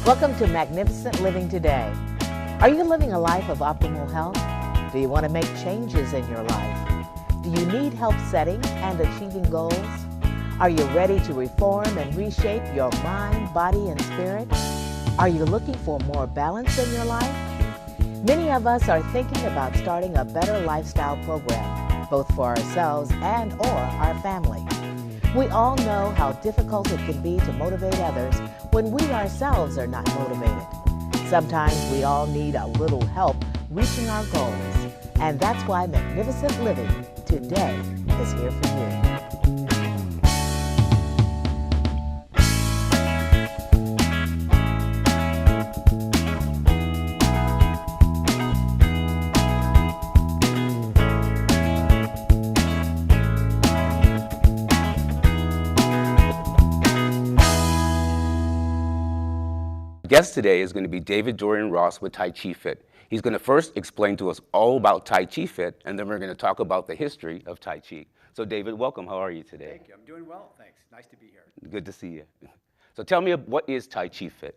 Welcome to Magnificent Living Today. Are you living a life of optimal health? Do you want to make changes in your life? Do you need help setting and achieving goals? Are you ready to reform and reshape your mind, body, and spirit? Are you looking for more balance in your life? Many of us are thinking about starting a better lifestyle program, both for ourselves and or our family. We all know how difficult it can be to motivate others when we ourselves are not motivated. Sometimes we all need a little help reaching our goals, and that's why Magnificent Living Today is here for you. Guest today is going to be David Dorian Ross with Taijifit. He's going to first explain to us all about Taijifit, and then we're going to talk about the history of Tai Chi. So David, welcome. How are you today? Thank you. I'm doing well, thanks. Nice to be here. Good to see you. So tell me, what is Taijifit?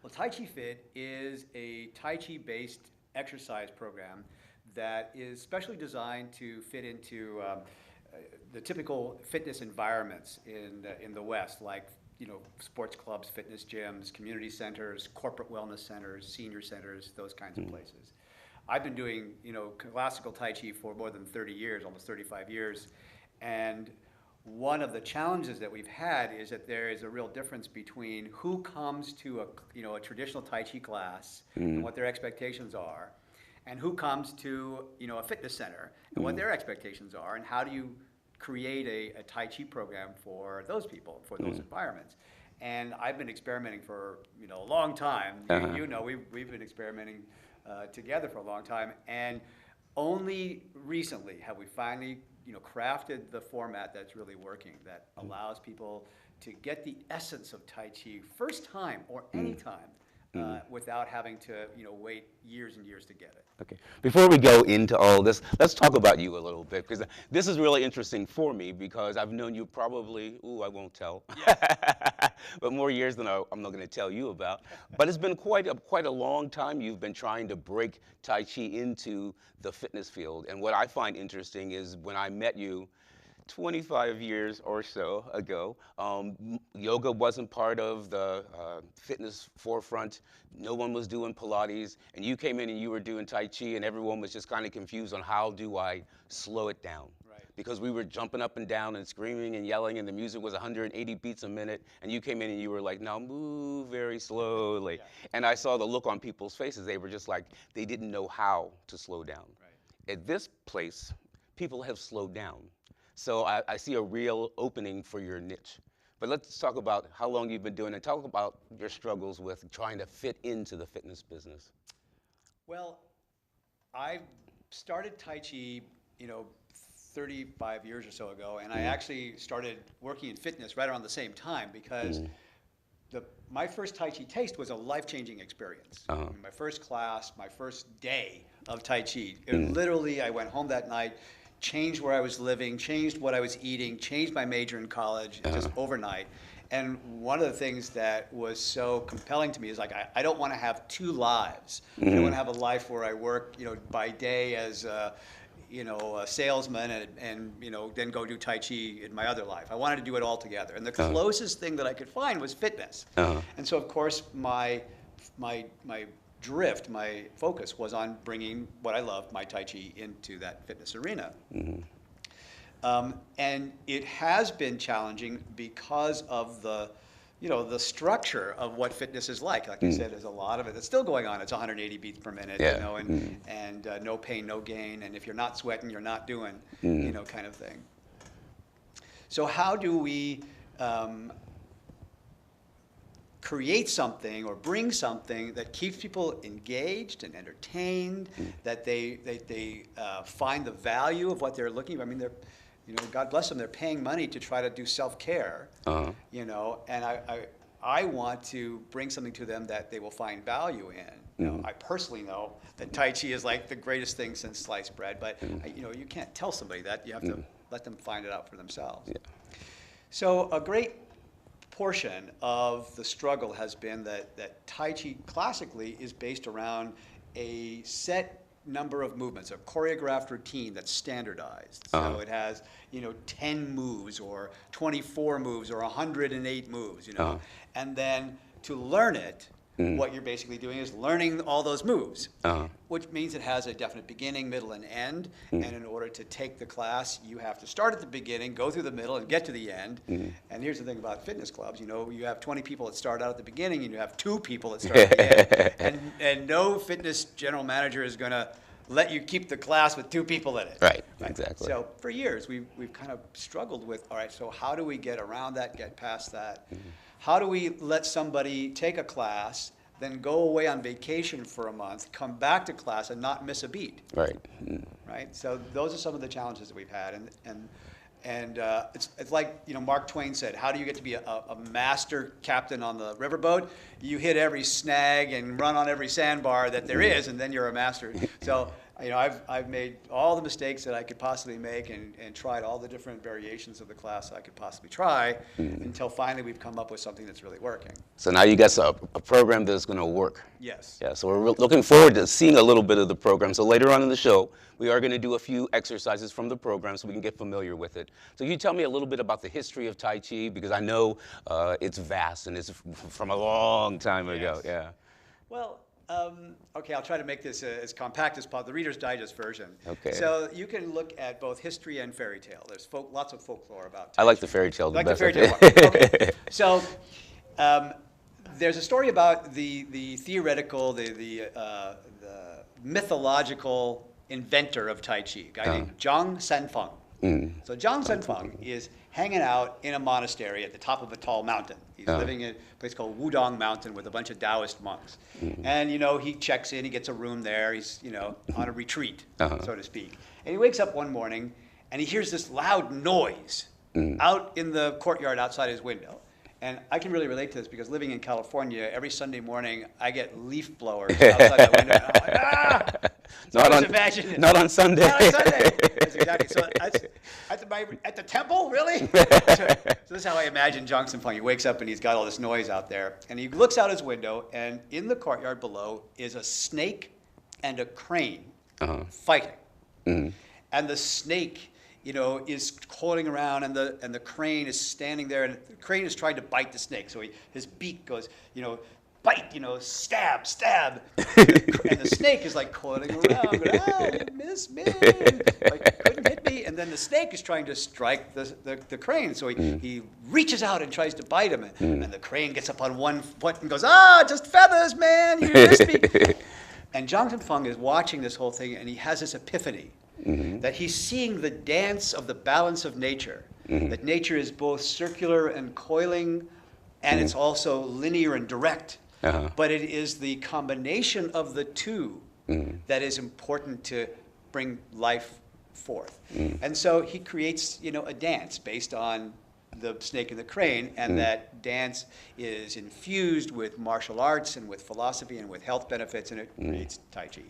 Well, Taijifit is a Tai Chi-based exercise program that is specially designed to fit into the typical fitness environments in the West, like sports clubs, fitness gyms, community centers, corporate wellness centers, senior centers, those kinds of places. I've been doing, classical Tai Chi for more than 30 years, almost 35 years, and one of the challenges that we've had is that there is a real difference between who comes to a traditional Tai Chi class and what their expectations are, and who comes to a fitness center and what their expectations are, and how do you create a Tai Chi program for those people, for those environments. And I've been experimenting for a long time. We've been experimenting together for a long time, and only recently have we finally crafted the format that's really working, that allows people to get the essence of Tai Chi first time or any time without having to wait years and years to get it. Okay. Before we go into all this, let's talk about you a little bit, because this is really interesting for me, because I've known you probably, I won't tell, but more years than I'm not going to tell you about. But it's been quite a long time you've been trying to break Tai Chi into the fitness field. And what I find interesting is when I met you 25 years or so ago, yoga wasn't part of the fitness forefront. No one was doing Pilates, and you came in and you were doing Tai Chi, and everyone was just kind of confused on how do I slow it down. Right. Because we were jumping up and down and screaming and yelling, and the music was 180 beats a minute, and you came in and you were like, now move very slowly. Yeah. And I saw the look on people's faces. They were just like, they didn't know how to slow down. Right. At this place, people have slowed down. So I see a real opening for your niche. But let's talk about how long you've been doing it, and talk about your struggles with trying to fit into the fitness business. Well, I started Tai Chi, 35 years or so ago, and I actually started working in fitness right around the same time, because my first Tai Chi taste was a life-changing experience. I mean, my first class, my first day of Tai Chi, literally I went home that night, changed where I was living, changed what I was eating, changed my major in college, just overnight. And one of the things that was so compelling to me is I don't want to have two lives. I don't want to have a life where I work, by day as a salesman and then go do Tai Chi in my other life. I wanted to do it all together. And the closest thing that I could find was fitness. And so of course my drift, my focus was on bringing what I love, my Tai Chi, into that fitness arena. And it has been challenging because of the structure of what fitness is like. Like you said, there's a lot of it that's still going on. It's 180 beats per minute, and no pain, no gain. And if you're not sweating, you're not doing, kind of thing. So how do we create something or bring something that keeps people engaged and entertained, that they find the value of what they're looking for? I mean, they're, God bless them, they're paying money to try to do self-care, and I want to bring something to them that they will find value in. I personally know that Tai Chi is like the greatest thing since sliced bread, but you can't tell somebody that. You have to let them find it out for themselves. Yeah. So a great portion of the struggle has been that Tai Chi classically is based around a set number of movements, a choreographed routine that's standardized. So it has, 10 moves or 24 moves or 108 moves, And then to learn it, what you're basically doing is learning all those moves, which means it has a definite beginning, middle, and end. And in order to take the class, you have to start at the beginning, go through the middle, and get to the end. And here's the thing about fitness clubs, you have 20 people that start out at the beginning, and you have 2 people that start at the end. And no fitness general manager is going to let you keep the class with 2 people in it. Right, exactly. So for years, we've kind of struggled with, all right, so how do we get around that, get past that? How do we let somebody take a class, then go away on vacation for a month, come back to class, and not miss a beat? Right. Right? So those are some of the challenges that we've had. And it's like, Mark Twain said, how do you get to be a master captain on the riverboat? You hit every snag and run on every sandbar that there is, and then you're a master. So, I've made all the mistakes that I could possibly make and tried all the different variations of the class I could possibly try until finally we've come up with something that's really working. So now you got a program that's going to work. Yes. Yeah, so we're looking forward to seeing a little bit of the program. So later on in the show, we are going to do a few exercises from the program so we can get familiar with it. So you tell me a little bit about the history of Tai Chi, because I know it's vast and it's from a long time ago. Yeah. Well, okay, I'll try to make this as compact as possible, the Reader's Digest version. Okay. So you can look at both history and fairy tale. There's lots of folklore about Tai I like Chi. the fairy tale the Like best. the fairy tale one. Okay. So there's a story about the theoretical, the mythological inventor of Tai Chi, a guy named Zhang Sanfeng. So Zhang Sanfeng is hanging out in a monastery at the top of a tall mountain. He's living in a place called Wudong Mountain with a bunch of Taoist monks. And, he checks in, he gets a room there, he's, on a retreat, so to speak. And he wakes up one morning and he hears this loud noise out in the courtyard outside his window. And I can really relate to this because living in California, every Sunday morning I get leaf blowers outside the window. And I'm like, ah! So Not on Sunday. Not on Sunday. That's exactly. So at the temple, really? So this is how I imagine Zhang Sanfeng. He wakes up and he's got all this noise out there. And he looks out his window, and in the courtyard below is a snake and a crane fighting. And the snake, is coiling around, and the crane is standing there, and the crane is trying to bite the snake. So his beak goes, bite, stab, stab. And the snake is like coiling around, going, you missed me. Like, couldn't hit me. And then the snake is trying to strike the crane. So he reaches out and tries to bite him. And the crane gets up on one foot and goes, just feathers, man, you missed me. And Zhang Sanfeng is watching this whole thing, and he has this epiphany that he's seeing the dance of the balance of nature, that nature is both circular and coiling, and it's also linear and direct. But it is the combination of the two that is important to bring life forth. And so he creates, a dance based on the snake and the crane, and that dance is infused with martial arts and with philosophy and with health benefits, and it creates Tai Chi.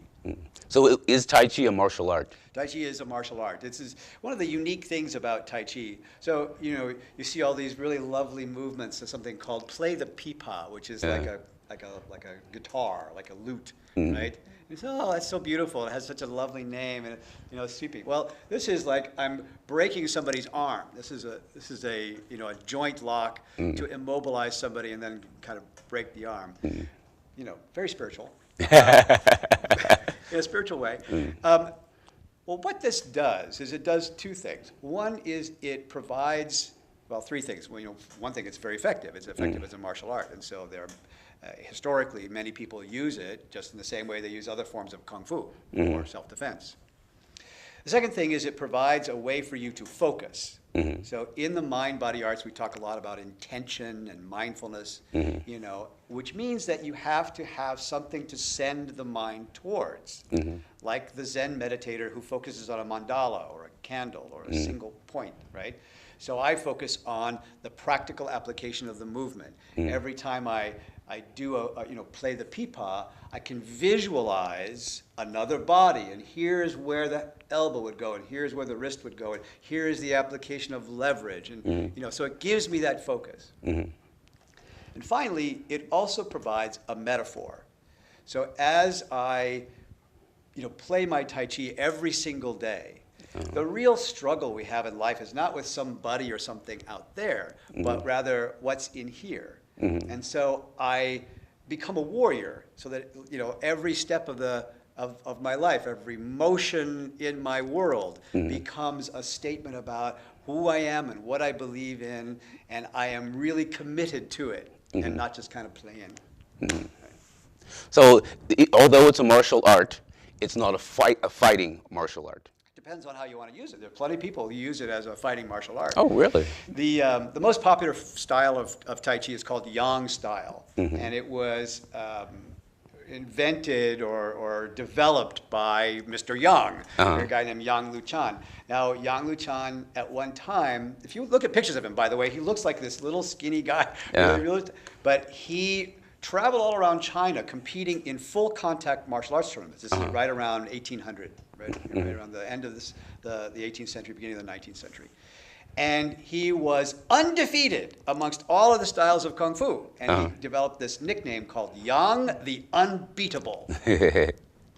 So is Tai Chi a martial art? Tai Chi is a martial art. This is one of the unique things about Tai Chi. So, you see all these really lovely movements of something called play the pipa, which is like a guitar, like a lute, right? And so, that's so beautiful. It has such a lovely name, and it's sweeping. Well, this is like I'm breaking somebody's arm. This is a a joint lock to immobilize somebody and then kind of break the arm. Very spiritual. In a spiritual way. Well, what this does is it does 2 things. One is it provides, 3 things. Well, one thing, it's very effective. It's effective as a martial art, and so historically, many people use it just in the same way they use other forms of kung fu or self-defense. The second thing is it provides a way for you to focus. So in the mind-body arts, we talk a lot about intention and mindfulness, which means that you have to have something to send the mind towards, like the Zen meditator who focuses on a mandala or a candle or a single point, right? So I focus on the practical application of the movement. Every time I do play the pipa, I can visualize another body, and here's where the elbow would go, and here's where the wrist would go, and here is the application of leverage, and so it gives me that focus. And finally, it also provides a metaphor. So as I play my Tai Chi every single day, the real struggle we have in life is not with somebody or something out there, but rather what's in here. And so I become a warrior so that every step of my life, every motion in my world becomes a statement about who I am and what I believe in, and I am really committed to it and not just kind of playing. Right. So although it's a martial art, it's not a fighting martial art. Depends on how you want to use it. There are plenty of people who use it as a fighting martial art. Oh, really? The most popular style of Tai Chi is called Yang style, and it was invented or developed by Mr. Yang, a guy named Yang Luchan. Now, Yang Luchan, at one time, if you look at pictures of him, by the way, he looks like this little skinny guy, but he traveled all around China competing in full contact martial arts tournaments. This is right around 1800, right around the end of the 18th century, beginning of the 19th century. And he was undefeated amongst all of the styles of Kung Fu. And he developed this nickname called Yang the Unbeatable.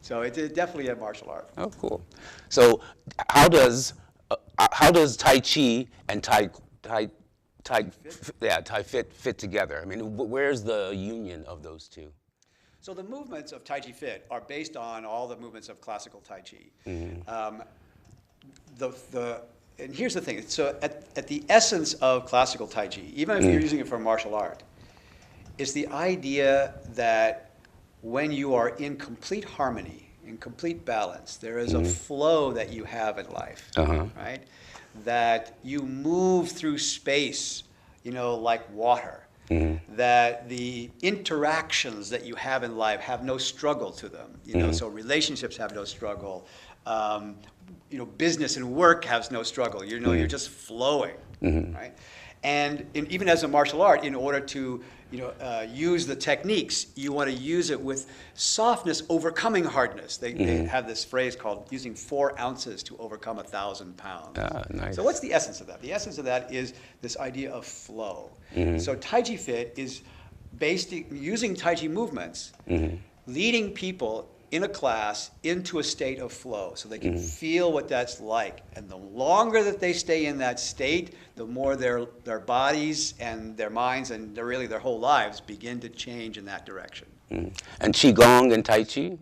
So it's definitely a martial art. Oh, cool. So how does Tai Chi and Taijifit fit together? I mean, where's the union of those two? So the movements of Taijifit are based on all the movements of classical Tai Chi. And here's the thing. So at the essence of classical Tai Chi, even if you're using it for martial art, is the idea that when you are in complete harmony, in complete balance, there is a flow that you have in life, right? That you move through space, like water. That the interactions that you have in life have no struggle to them. So relationships have no struggle. Business and work has no struggle. You're just flowing, right? And even as a martial art, in order to use the techniques, you want to use it with softness overcoming hardness. They have this phrase called using 4 ounces to overcome 1,000 pounds. Nice. So what's the essence of that? The essence of that is this idea of flow. So Taijifit is based using Tai Chi movements, leading people in a class into a state of flow so they can feel what that's like. And the longer that they stay in that state, the more their bodies and their minds and their whole lives begin to change in that direction. And Qigong and Tai Chi?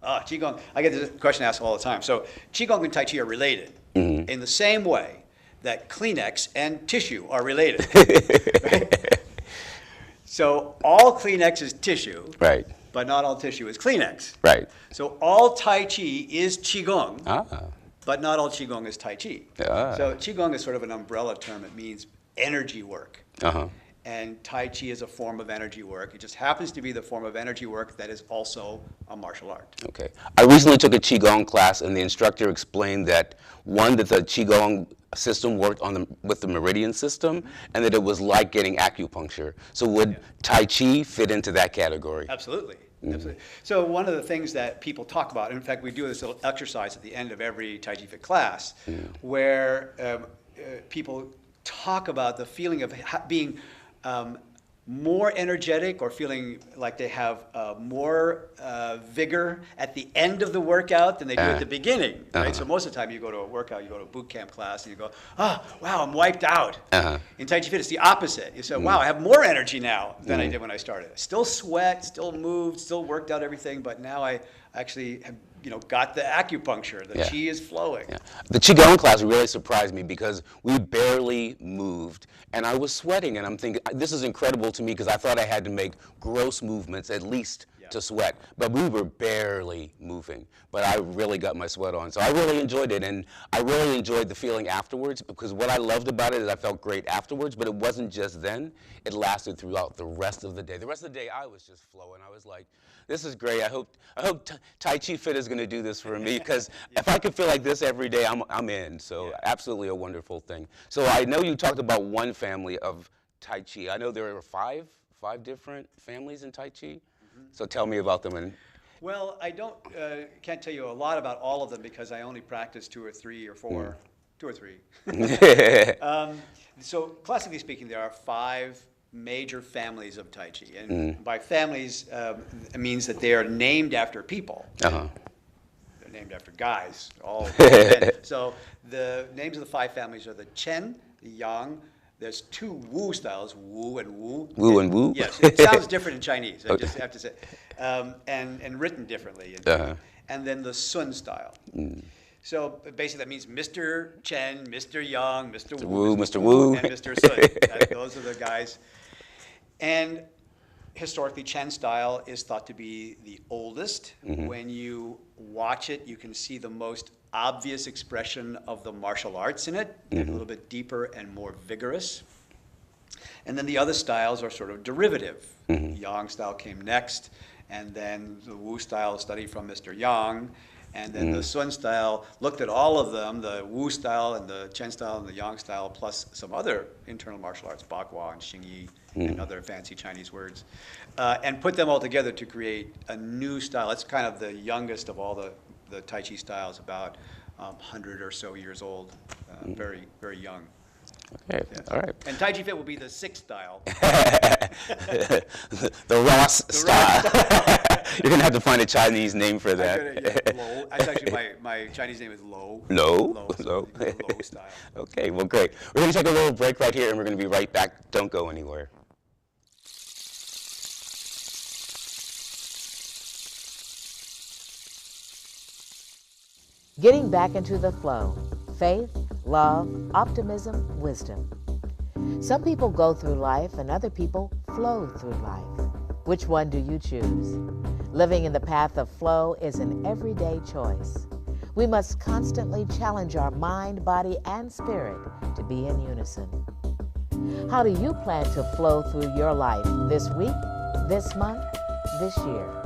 Qigong, I get this question asked all the time. So Qigong and Tai Chi are related in the same way that Kleenex and tissue are related. Right? So all Kleenex is tissue. Right. But not all tissue is Kleenex. Right. So all Tai Chi is Qigong, but not all Qigong is Tai Chi. So Qigong is sort of an umbrella term. It means energy work. And Tai Chi is a form of energy work. It just happens to be the form of energy work that is also a martial art. Okay. I recently took a Qigong class, and the instructor explained that, one, that the Qigong system worked with the meridian system, and that it was like getting acupuncture. So would Tai Chi fit into that category? Absolutely. Absolutely. So one of the things that people talk about, and in fact we do this little exercise at the end of every Taijifit class, where people talk about the feeling of being more energetic or feeling like they have more vigor at the end of the workout than they do at the beginning. Right? So most of the time you go to a workout, you go to a boot camp class, and you go, wow, I'm wiped out. In Taijifit, it's the opposite. You say, wow, I have more energy now than I did when I started. Still sweat, still moved, still worked out everything, but now I actually have got the acupuncture. The chi is flowing. The Qigong class really surprised me because we barely moved, and I was sweating, and I'm thinking, this is incredible to me because I thought I had to make gross movements at least to sweat, but we were barely moving, but I really got my sweat on. So I really enjoyed it, and I really enjoyed the feeling afterwards, because what I loved about it is I felt great afterwards, but it wasn't just then. It lasted throughout the rest of the day. The rest of the day I was just flowing. I was like, this is great. I hope Taijifit is going to do this for me, because if I could feel like this every day, I'm in. So absolutely a wonderful thing. So I know you talked about one family of Tai Chi. I know there are five different families in Tai Chi. So tell me about them. Well, I can't tell you a lot about all of them because I only practice 2 or 3 or 4, 2 or 3. So classically speaking, there are 5 major families of Tai Chi. And by families, it means that they are named after people. Uh-huh. They're named after guys, all men. So the names of the 5 families are the Chen, the Yang. There's 2 Wu styles, Wu and Wu. Wu and Wu? Yes, it sounds different in Chinese, I just have to say. And written differently. And then the Sun style. So basically that means Mr. Chen, Mr. Yang, Mr. Wu, Mr. Wu, and Mr. Sun. Those are the guys. And historically, Chen style is thought to be the oldest. When you watch it, you can see the most obvious expression of the martial arts in it, a little bit deeper and more vigorous. And then the other styles are sort of derivative. Yang style came next, and then the Wu style studied from Mr. Yang, and then the Sun style looked at all of them, the Wu style and the Chen style and the Yang style, plus some other internal martial arts, Bagua and Xingyi, and other fancy Chinese words, and put them all together to create a new style. It's kind of the youngest of all the Tai Chi styles, about 100 or so years old, very, very young. Okay, all right. And Taijifit will be the 6th style. The Ross style. You're going to have to find a Chinese name for that. Lo. Actually, my Chinese name is Lo. Lo? Lo style. Okay, well, great. We're going to take a little break right here, and we're going to be right back. Don't go anywhere. Getting back into the flow. Faith, love, optimism, wisdom. Some people go through life and other people flow through life. Which one do you choose? Living in the path of flow is an everyday choice. We must constantly challenge our mind, body, and spirit to be in unison. How do you plan to flow through your life this week, this month, this year?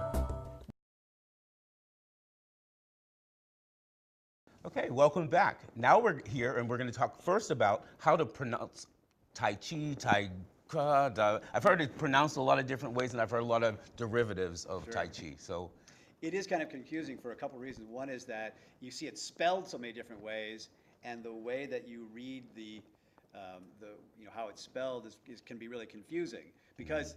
Okay, welcome back. Now we're here, and we're going to talk first about how to pronounce Tai Chi, Tai Chi. I've heard it pronounced a lot of different ways, and I've heard a lot of derivatives of Tai Chi. So it is kind of confusing for a couple reasons. One is that you see it spelled so many different ways, and the way that you read how it's spelled can be really confusing, because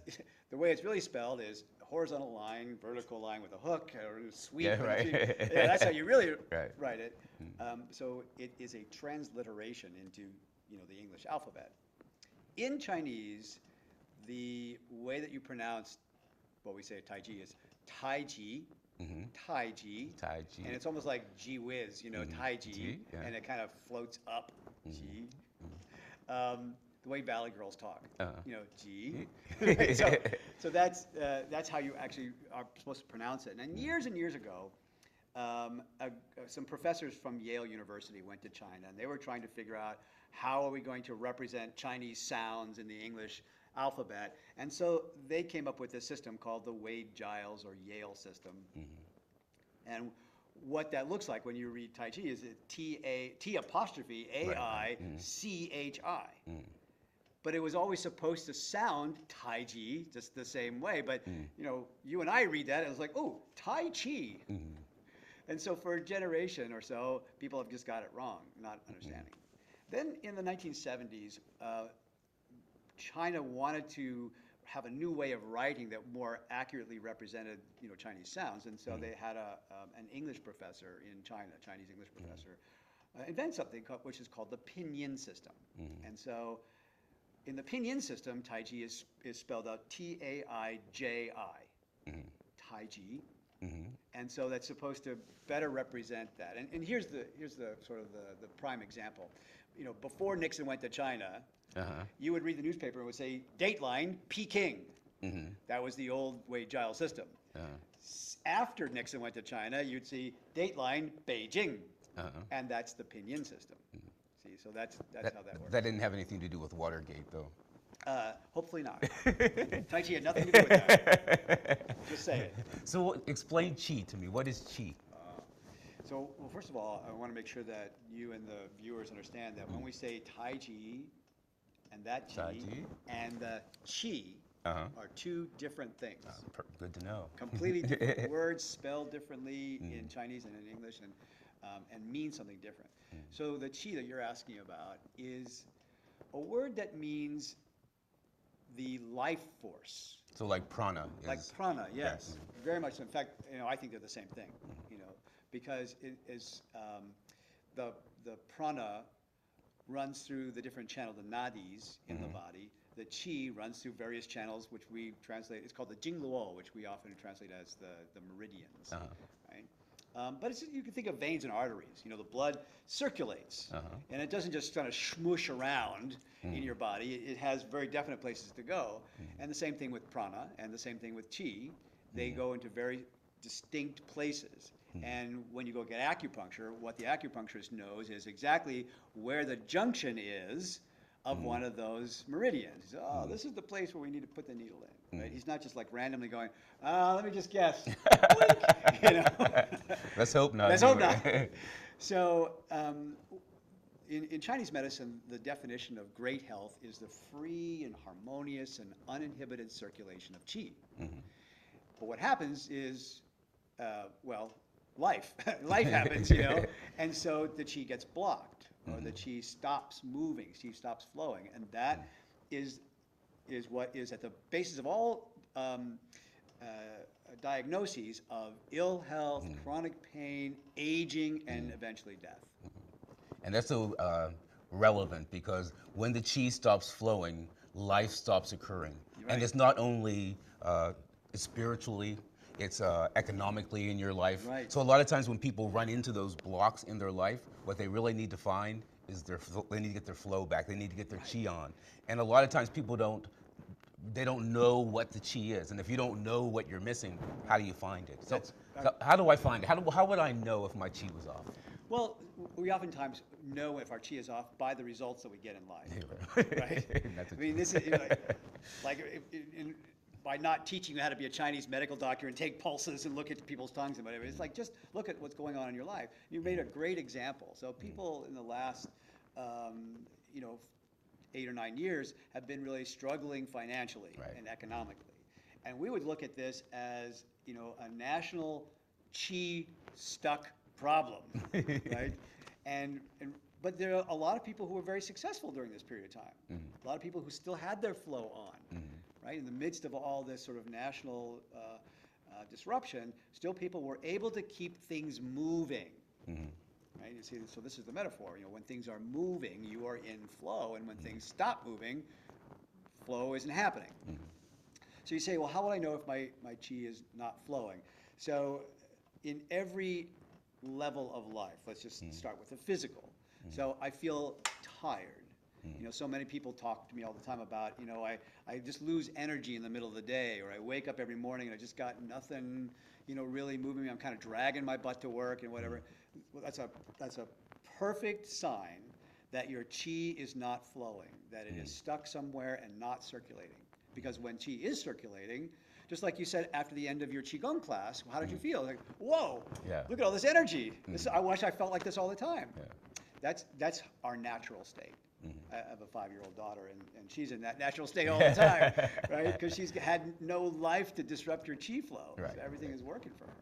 the way it's really spelled is horizontal line, vertical line with a hook, or a sweep. Yeah, right. Yeah, that's how you really right. write it. So it is a transliteration into the English alphabet. In Chinese, the way that you pronounce what we say Tai Chi is Taiji, Taiji, and it's almost like gee whiz, Taiji, and it kind of floats up, Ji. The way Valley girls talk, Ji. So that's how you actually are supposed to pronounce it. And years ago, some professors from Yale University went to China, and they were trying to figure out how are we going to represent Chinese sounds in the English alphabet. And so they came up with a system called the Wade-Giles or Yale system. And what that looks like when you read Tai Chi is T apostrophe A-I-C-H-I. But it was always supposed to sound Tai Chi just the same way. But you and I read that, and it was like, oh, Tai Chi. And so for a generation or so, people have just got it wrong, not understanding. Then in the 1970s, China wanted to have a new way of writing that more accurately represented Chinese sounds. And so they had an English professor in China, Chinese English professor, invent something which is called the pinyin system. And so in the pinyin system, Taiji is spelled out T-A-I-J-I, Taiji. And so that's supposed to better represent that. And here's the sort of the prime example. Before Nixon went to China, you would read the newspaper and it would say Dateline Peking. That was the old Wade-Giles system. After Nixon went to China, you'd see Dateline Beijing, and that's the pinyin system. See, so that's how that works. That didn't have anything to do with Watergate, though. Hopefully not. Tai Chi had nothing to do with that. Just say it. So explain Qi to me. What is Qi? Well, first of all, I want to make sure that you and the viewers understand that when we say Tai Chi and that Qi and the Qi are 2 different things. Good to know. Completely different words, spelled differently in Chinese and in English, and mean something different. So the Qi that you're asking about is a word that means the life force. So like prana is... Like prana, yes, very much so. In fact, I think they're the same thing, because it is, the prana runs through the different channels, the nadis in the body. The qi runs through various channels, which we translate, it's called the jingluo, which we often translate as the meridians, right? But you can think of veins and arteries. The blood circulates, and it doesn't just kind of smoosh around in your body. It has very definite places to go. And the same thing with prana, and the same thing with qi. They go into very distinct places. And when you go get acupuncture, what the acupuncturist knows is exactly where the junction is of one of those meridians. He says, oh, this is the place where we need to put the needle in. Right? He's not just like randomly going, let me just guess. Let's hope not. Let's hope not. So in Chinese medicine, the definition of great health is the free and harmonious and uninhibited circulation of qi. But what happens is, life. Life happens, and so the qi gets blocked, or the qi stops moving, qi stops flowing, and that is what is at the basis of all diagnoses of ill health, chronic pain, aging, and eventually death. And that's so relevant, because when the qi stops flowing, life stops occurring. Right. And it's not only spiritually, it's economically in your life. Right. So a lot of times when people run into those blocks in their life, what they really need to find is they need to get their flow back. They need to get their qi on. And a lot of times people don't know what the qi is. And if you don't know what you're missing, how do you find it? So how do I find it? How would I know if my qi was off? Well, we oftentimes know if our qi is off by the results that we get in life, right? I mean, this is by not teaching you how to be a Chinese medical doctor and take pulses and look at people's tongues and whatever. It's like, just look at what's going on in your life. You made a great example. So people in the last, 8 or 9 years have been really struggling financially and economically. And we would look at this as, a national qi stuck problem, right? But there are a lot of people who were very successful during this period of time. A lot of people who still had their flow on. Right? In the midst of all this sort of national disruption, still people were able to keep things moving. Right? You see, so this is the metaphor. When things are moving, you are in flow, and when things stop moving, flow isn't happening. So you say, well, how will I know if my qi is not flowing? So in every level of life, let's just start with the physical. So I feel tired. So many people talk to me all the time about, I just lose energy in the middle of the day, or I wake up every morning and I just got nothing, really moving me. I'm kind of dragging my butt to work and whatever. Well, that's a perfect sign that your qi is not flowing, that it is stuck somewhere and not circulating. Because when qi is circulating, just like you said after the end of your qigong class, how did you feel? Like, whoa, look at all this energy. I wish I felt like this all the time. That's our natural state. I have a 5-year-old daughter, and she's in that natural state all the time, right? Because she's had no life to disrupt her qi flow. Right. So everything is working for her.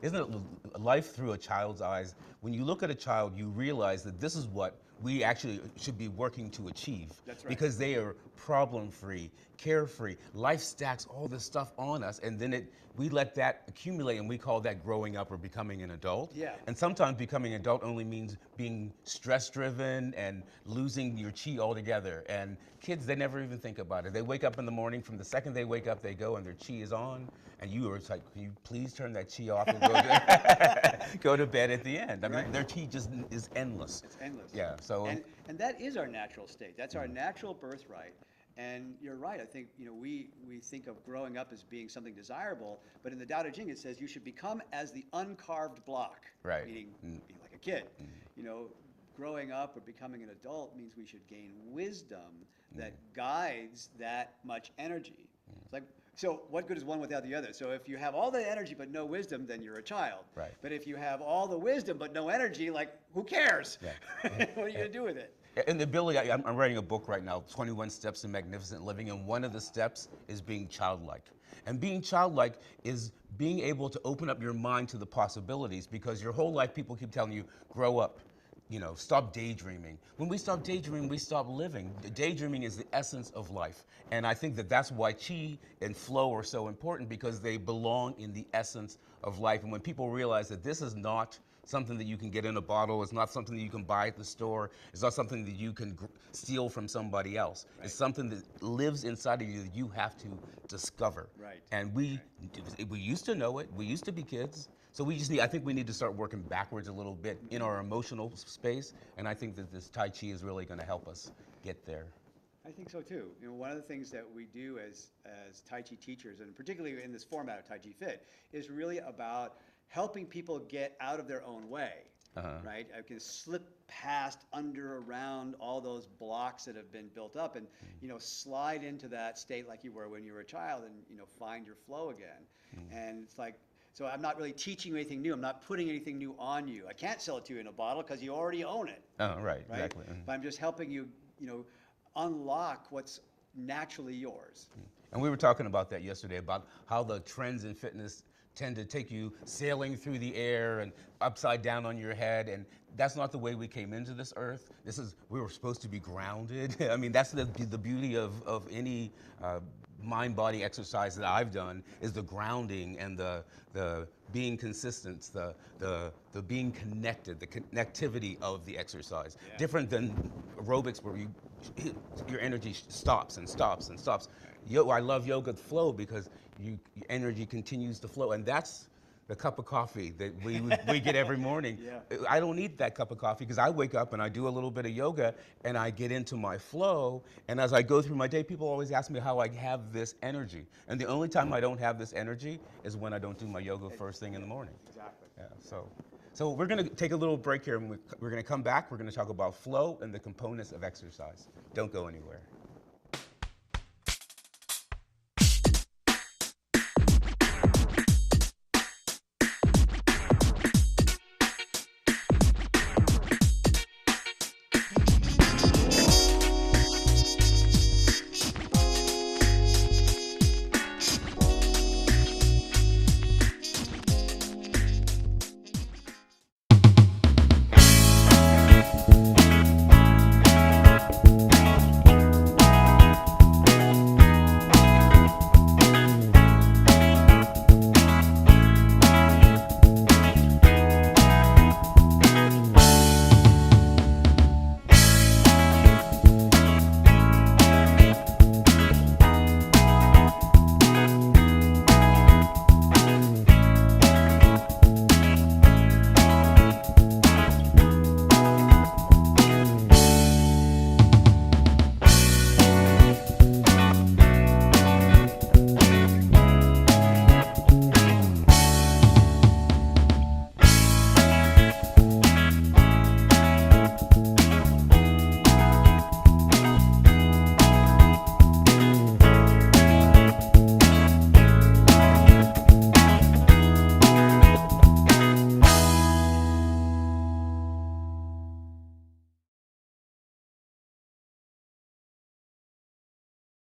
Isn't it life through a child's eyes? When you look at a child, you realize that this is what we actually should be working to achieve. That's right. Because they are problem-free, carefree. Life stacks all this stuff on us, and then we let that accumulate, and we call that growing up or becoming an adult. Yeah. And sometimes becoming an adult only means being stress-driven and losing your qi altogether. And kids, they never even think about it. They wake up in the morning, from the second they wake up, they go and their qi is on, and you are like, can you please turn that qi off and go to bed at the end? I mean, their qi just is endless. It's endless. Yeah. So. And that is our natural state. That's our natural birthright. And you're right. I think we think of growing up as being something desirable, but in the Tao Te Ching it says you should become as the uncarved block. Right. Meaning being like a kid. Growing up or becoming an adult means we should gain wisdom that guides that much energy. It's like, so what good is one without the other? So if you have all the energy but no wisdom, then you're a child. Right. But if you have all the wisdom but no energy, like, who cares? Yeah. What are you going to do with it? And the ability, I'm writing a book right now, 21 Steps to Magnificent Living, and one of the steps is being childlike. And being childlike is being able to open up your mind to the possibilities, because your whole life people keep telling you, grow up. stop daydreaming. When we stop daydreaming, we stop living. Daydreaming is the essence of life. And I think that that's why Qi and flow are so important, because they belong in the essence of life. And when people realize that this is not something that you can get in a bottle, it's not something that you can buy at the store, it's not something that you can steal from somebody else. Right. It's something that lives inside of you that you have to discover. Right. And we used to know it, we used to be kids. So I think we need to start working backwards a little bit in our emotional space, and I think that this Tai Chi is really going to help us get there. I think so too. One of the things that we do as Tai Chi teachers, and particularly in this format of Taijifit, is really about helping people get out of their own way, right? I can slip past, under, around all those blocks that have been built up, and slide into that state like you were when you were a child, and find your flow again. And it's like, so I'm not really teaching you anything new. I'm not putting anything new on you. I can't sell it to you in a bottle because you already own it. Oh, right, exactly. But I'm just helping you, unlock what's naturally yours. And we were talking about that yesterday, about how the trends in fitness tend to take you sailing through the air and upside down on your head, and that's not the way we came into this earth. We were supposed to be grounded. I mean, that's the beauty of any mind-body exercise that I've done, is the grounding and the being consistent, the being connected, the connectivity of the exercise. Yeah. Different than aerobics, where your energy stops and stops and stops. I love yoga flow because your energy continues to flow, and that's the cup of coffee that we get every morning. Yeah. I don't need that cup of coffee because I wake up and I do a little bit of yoga and I get into my flow, and as I go through my day, people always ask me how I have this energy. And the only time I don't have this energy is when I don't do my yoga first thing in the morning. Exactly. Yeah, so we're going to take a little break here, and we're going to come back. We're going to talk about flow and the components of exercise. Don't go anywhere.